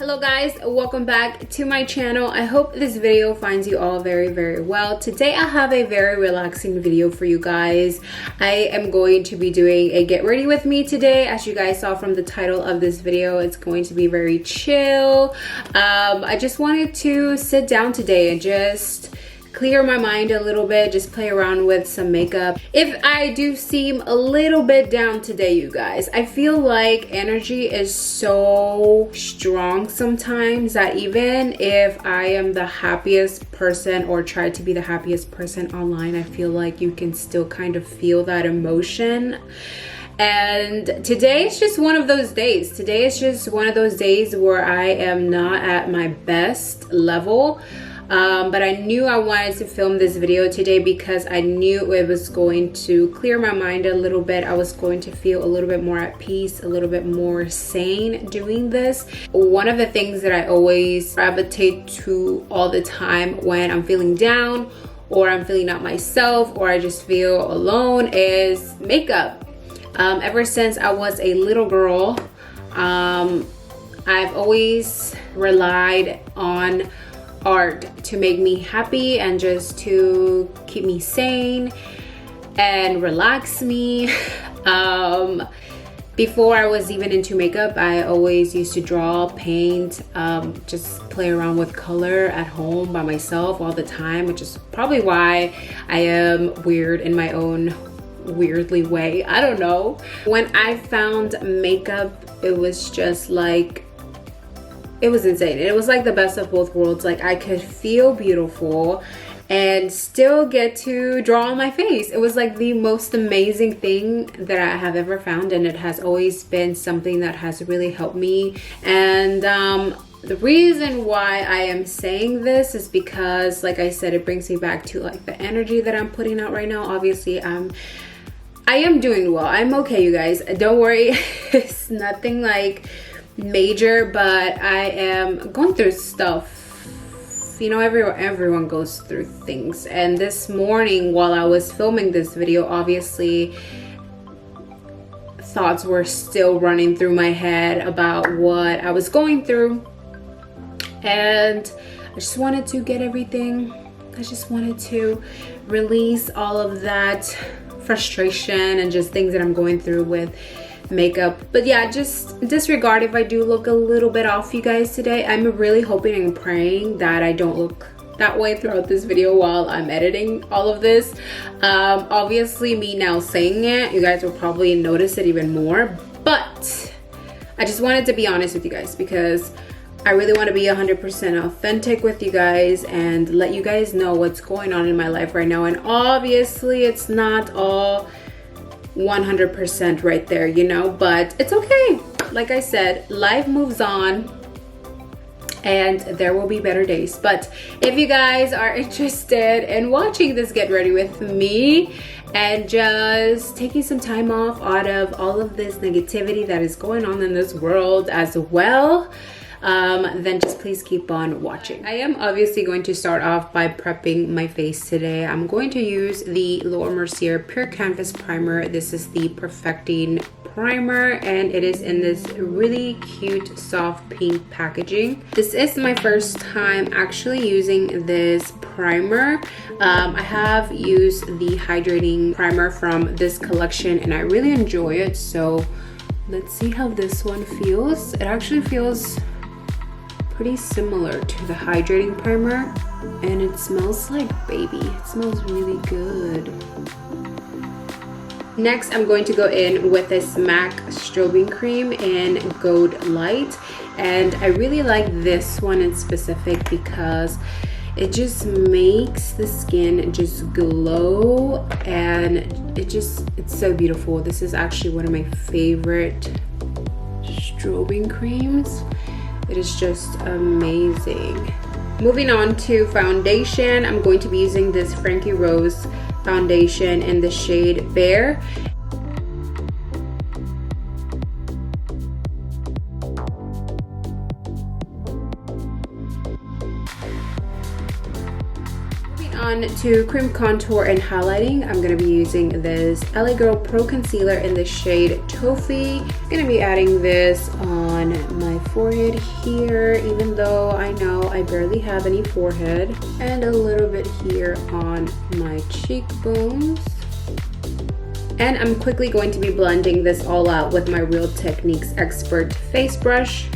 Hello guys, welcome back to my channel. I hope this video finds you all very well. Today I have a very relaxing video for you guys. I am going to be doing a get ready with me today. As you guys saw from the title of this video, it's going to be very chill. I just wanted to sit down today and just clear my mind a little bit, just play around with some makeup. If I do seem a little bit down today, you guys, I feel like energy is so strong sometimes that even if I am the happiest person or try to be the happiest person online, I feel like you can still kind of feel that emotion. And today is just one of those days. Today is just one of those days where I am not at my best level. But I knew I wanted to film this video today because I knew it was going to clear my mind a little bit. I was going to feel a little bit more at peace, a little bit more sane doing this. One of the things that I always gravitate to all the time when I'm feeling down or I'm feeling not myself or I just feel alone is makeup. Ever since I was a little girl, I've always relied on art to make me happy and just to keep me sane and relax me. Before I was even into makeup, I always used to draw, paint, just play around with color at home by myself all the time, which is probably why I am weird in my own weirdly way. I don't know. When I found makeup, it was just like, it was insane. It was like the best of both worlds. Like I could feel beautiful and still get to draw on my face. It was like the most amazing thing that I have ever found, and it has always been something that has really helped me. And the reason why I am saying this is because, like I said, it brings me back to like the energy that I'm putting out right now. Obviously, I am doing well. I'm okay, you guys. Don't worry. It's nothing like major, but I am going through stuff. You know, everyone goes through things. And this morning while I was filming this video, obviously thoughts were still running through my head about what I was going through, and I just wanted to get everything. I just wanted to release all of that frustration and just things that I'm going through with makeup. But yeah, just disregard if I do look a little bit off, you guys, today. I'm really hoping and praying that I don't look that way throughout this video while I'm editing all of this. Obviously me now saying it, you guys will probably notice it even more, but I just wanted to be honest with you guys because I really want to be 100% authentic with you guys and let you guys know what's going on in my life right now. And obviously it's not all 100% right there, you know, but it's okay. Like I said, life moves on and there will be better days. But if you guys are interested in watching this get ready with me and just taking some time off out of all of this negativity that is going on in this world as well, then just please keep on watching. I am obviously going to start off by prepping my face today. I'm going to use the Laura Mercier Pure Canvas Primer. This is the Perfecting Primer and it is in this really cute soft pink packaging. This is my first time actually using this primer. I have used the hydrating primer from this collection and I really enjoy it. So let's see how this one feels. It actually feels pretty similar to the hydrating primer and it smells like baby. It smells really good. Next, I'm going to go in with this MAC strobing cream in Gold Light, and I really like this one in specific because it just makes the skin just glow and it's so beautiful. This is actually one of my favorite strobing creams. It is just amazing. Moving on to foundation, I'm going to be using this Frankie Rose foundation in the shade Bare. Moving on to cream contour and highlighting, I'm going to be using this LA Girl Pro Concealer in the shade Toffee. I'm going to be adding this on my forehead here, even though I know I barely have any forehead, and a little bit here on my cheekbones. And I'm quickly going to be blending this all out with my Real Techniques Expert face brush.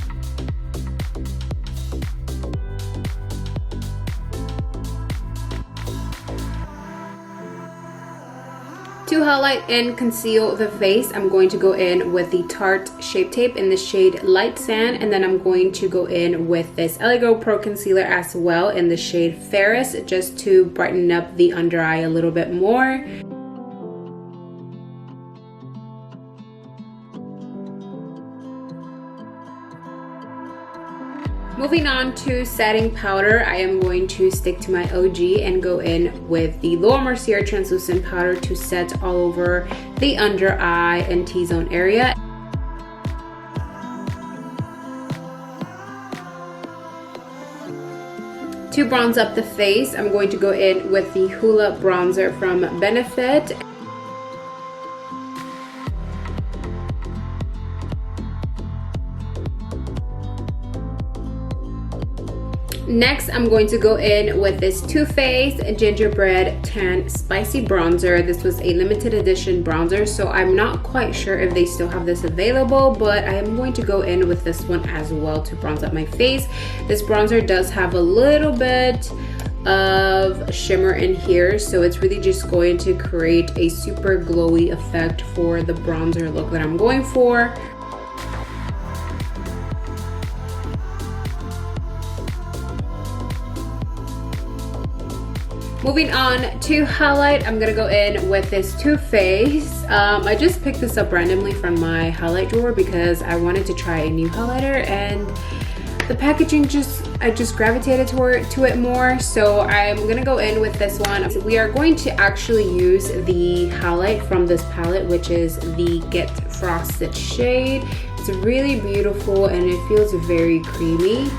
To highlight and conceal the face, I'm going to go in with the Tarte Shape Tape in the shade Light Sand, and then I'm going to go in with this LA Girl Pro Concealer as well in the shade Ferris, just to brighten up the under eye a little bit more. Moving on to setting powder, I am going to stick to my OG and go in with the Laura Mercier translucent powder to set all over the under eye and T-zone area. To bronze up the face, I'm going to go in with the Hoola bronzer from Benefit. Next, I'm going to go in with this Too Faced Gingerbread Tan Spicy Bronzer. This was a limited edition bronzer, so I'm not quite sure if they still have this available, but I am going to go in with this one as well to bronze up my face. This bronzer does have a little bit of shimmer in here, so it's really just going to create a super glowy effect for the bronzer look that I'm going for. Moving on to highlight, I'm gonna go in with this Too Faced. I just picked this up randomly from my highlight drawer because I wanted to try a new highlighter, and the packaging I just gravitated to it more, so I'm gonna go in with this one. We are going to actually use the highlight from this palette, which is the Get Frosted shade. It's really beautiful and it feels very creamy.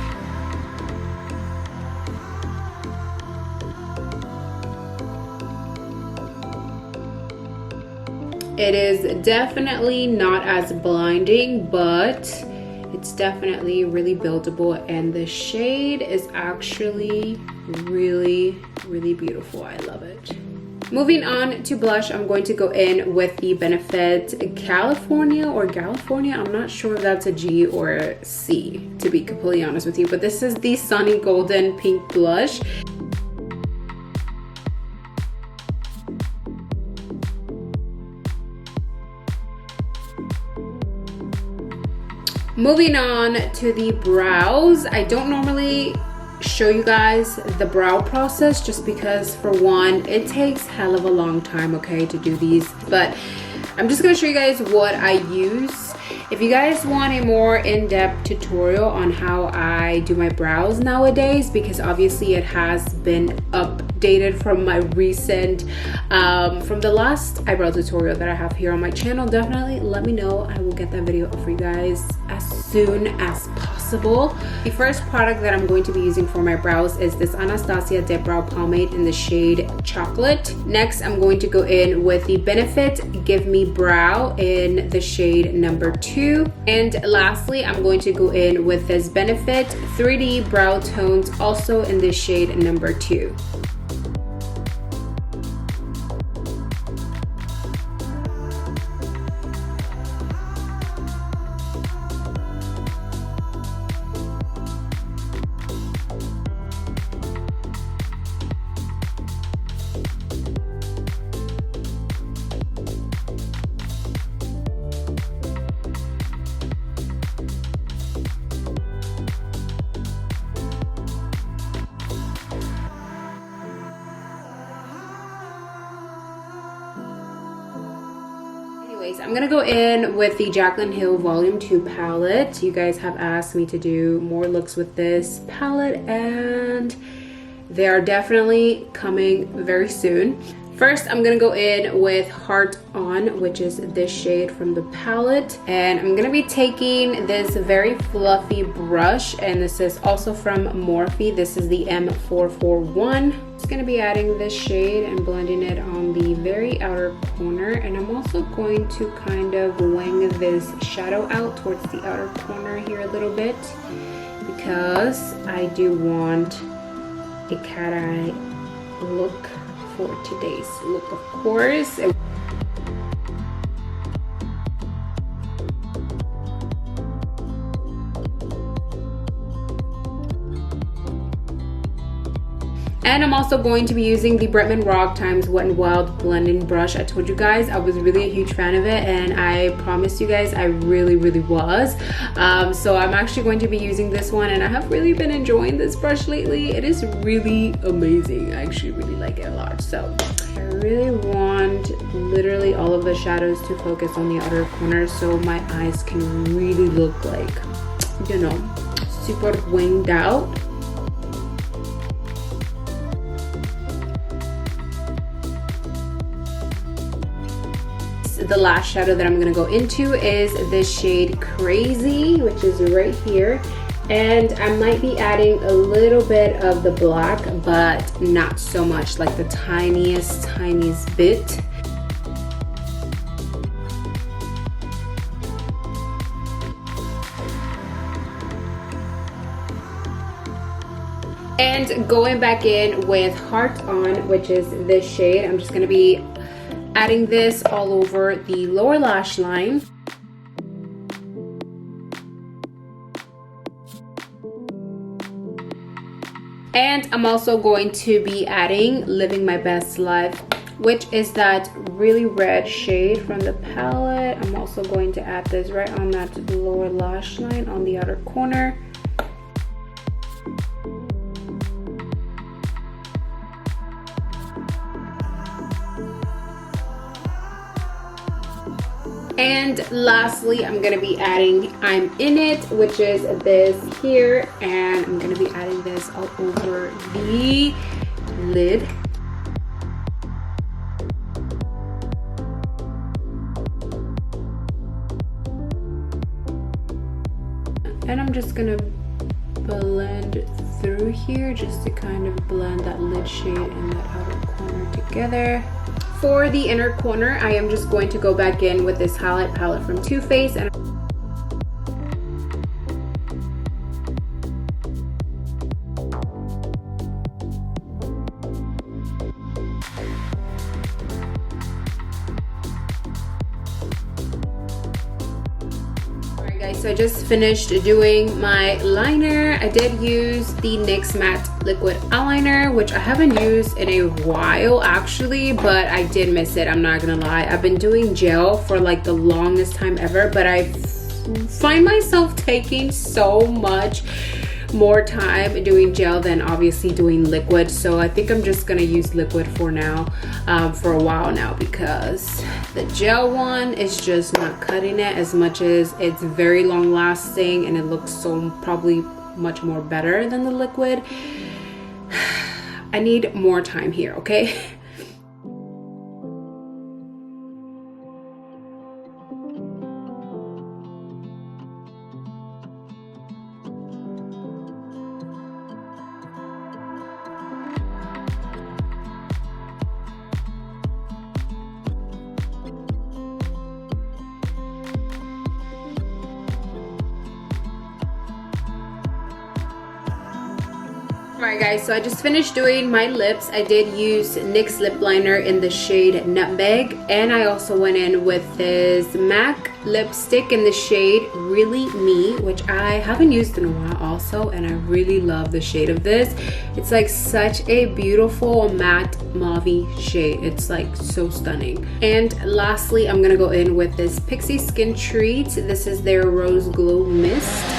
It is definitely not as blinding, but it's definitely really buildable, and the shade is actually really, really beautiful. I love it. Moving on to blush, I'm going to go in with the Benefit California or California. I'm not sure if that's a G or a C, to be completely honest with you, but this is the Sunny Golden Pink Blush. Moving on to the brows, I don't normally show you guys the brow process just because, for one, it takes hell of a long time, okay, to do these, but I'm just gonna show you guys what I use. If you guys want a more in-depth tutorial on how I do my brows nowadays, because obviously it has been updated from my recent, from the last eyebrow tutorial that I have here on my channel, definitely let me know. I will get that video up for you guys as soon as possible. The first product that I'm going to be using for my brows is this Anastasia Dip Brow Pomade in the shade Chocolate. Next, I'm going to go in with the Benefit Give Me Brow in the shade number 2. And lastly, I'm going to go in with this Benefit 3D Brow Tones, also in the shade number 2. I'm gonna go in with the Jaclyn Hill Volume 2 palette. You guys have asked me to do more looks with this palette, and they are definitely coming very soon. First, I'm gonna go in with Heart On, which is this shade from the palette. And I'm gonna be taking this very fluffy brush, and this is also from Morphe. This is the M441. I'm just gonna be adding this shade and blending it on the very outer corner. And I'm also going to kind of wing this shadow out towards the outer corner here a little bit, because I do want a cat eye look for today's look, of course. And I'm also going to be using the Bretman Rock times Wet n Wild blending brush. I told you guys I was really a huge fan of it, and I promised you guys I really was. So I'm actually going to be using this one, and I have really been enjoying this brush lately. It is really amazing. I actually really like it a lot. So I really want literally all of the shadows to focus on the outer corner, so my eyes can really look like, you know, super winged out. The last shadow that I'm gonna go into is this shade Crazy, which is right here. And I might be adding a little bit of the black, but not so much, like the tiniest bit. And going back in with Heart On, which is this shade, I'm just gonna be adding this all over the lower lash line. And I'm also going to be adding Living My Best Life, which is that really red shade from the palette. I'm also going to add this right on that lower lash line on the outer corner. And lastly, I'm gonna be adding I'm In It, which is this here, and I'm gonna be adding this all over the lid. And I'm just gonna blend through here just to kind of blend that lid shade and that outer corner together. For the inner corner, I am just going to go back in with this highlight palette from Too Faced, and so I just finished doing my liner. I did use the NYX Matte Liquid Eyeliner, which I haven't used in a while actually, but I did miss it, I'm not gonna lie. I've been doing gel for like the longest time ever, but I find myself taking so much more time doing gel than obviously doing liquid, so I think I'm just gonna use liquid for now, for a while now, because the gel one is just not cutting it as much as it's very long lasting and it looks so probably much more better than the liquid. I need more time here, okay? Alright guys, so I just finished doing my lips. I did use NYX lip liner in the shade Nutmeg, and I also went in with this MAC lipstick in the shade Really Me, which I haven't used in a while also, and I really love the shade of this. It's like such a beautiful matte mauve shade. It's like so stunning. And lastly, I'm gonna go in with this Pixi Skin Treat. This is their Rose Glow Mist.